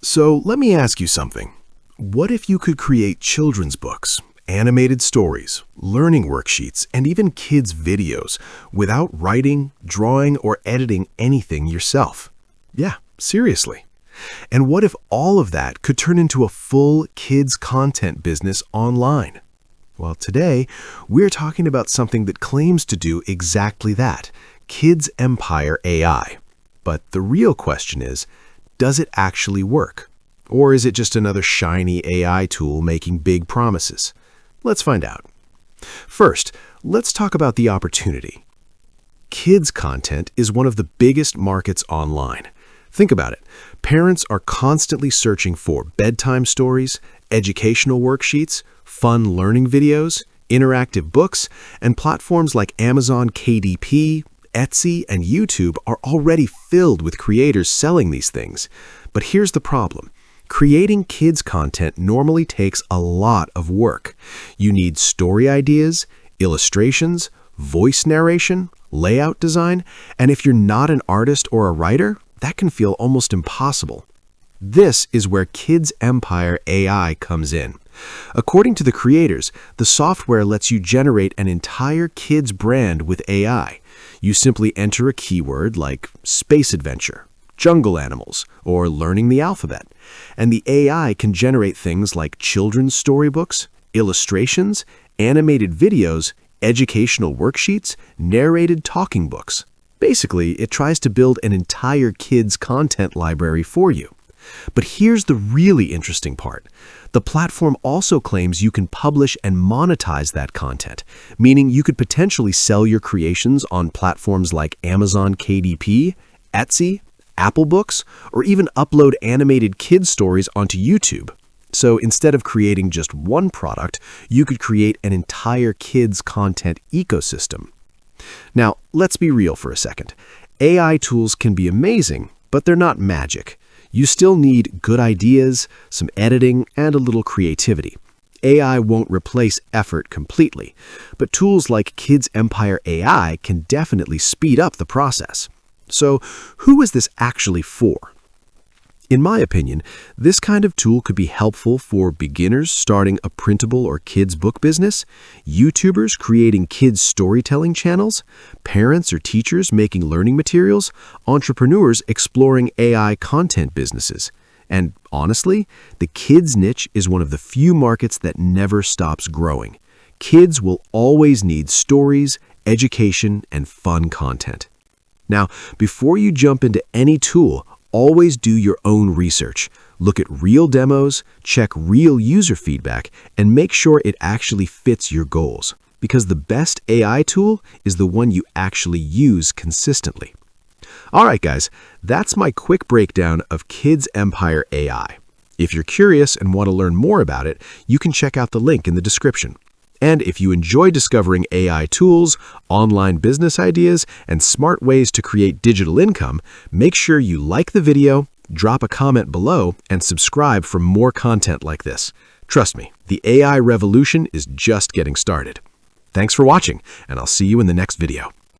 So let me ask you something. What if you could create children's books, animated stories, learning worksheets, and even kids' videos without writing, drawing, or editing anything yourself? Yeah, seriously. And what if all of that could turn into a full kids' content business online? Well, today, we're talking about something that claims to do exactly that, KidsEmpire AI. But the real question is, does it actually work? Or is it just another shiny AI tool making big promises? Let's find out. First, let's talk about the opportunity. Kids content is one of the biggest markets online. Think about it. Parents are constantly searching for bedtime stories, educational worksheets, fun learning videos, interactive books, and platforms like Amazon KDP, Etsy, and YouTube are already filled with creators selling these things. But here's the problem. Creating kids content normally takes a lot of work. You need story ideas, illustrations, voice narration, layout design, and if you're not an artist or a writer, that can feel almost impossible. This is where KidsEmpire AI comes in. According to the creators, the software lets you generate an entire kids brand with AI. You simply enter a keyword like space adventure, jungle animals, or learning the alphabet, and the AI can generate things like children's storybooks, illustrations, animated videos, educational worksheets, narrated talking books. Basically, it tries to build an entire kids' content library for you. But here's the really interesting part. The platform also claims you can publish and monetize that content, meaning you could potentially sell your creations on platforms like Amazon KDP, Etsy, Apple Books, or even upload animated kids stories onto YouTube. So instead of creating just one product, you could create an entire kids content ecosystem. Now, let's be real for a second. AI tools can be amazing, but they're not magic. You still need good ideas, some editing, and a little creativity. AI won't replace effort completely, but tools like KidsEmpire AI can definitely speed up the process. So, who is this actually for? In my opinion, this kind of tool could be helpful for beginners starting a printable or kids book business, YouTubers creating kids storytelling channels, parents or teachers making learning materials, entrepreneurs exploring AI content businesses. And honestly, the kids niche is one of the few markets that never stops growing. Kids will always need stories, education, and fun content. Now, before you jump into any tool, always do your own research. Look at real demos, check real user feedback, and make sure it actually fits your goals. Because the best AI tool is the one you actually use consistently. All right, guys, that's my quick breakdown of KidsEmpire AI. If you're curious and want to learn more about it, you can check out the link in the description. And if you enjoy discovering AI tools, online business ideas, and smart ways to create digital income, make sure you like the video, drop a comment below, and subscribe for more content like this. Trust me, the AI revolution is just getting started. Thanks for watching, and I'll see you in the next video.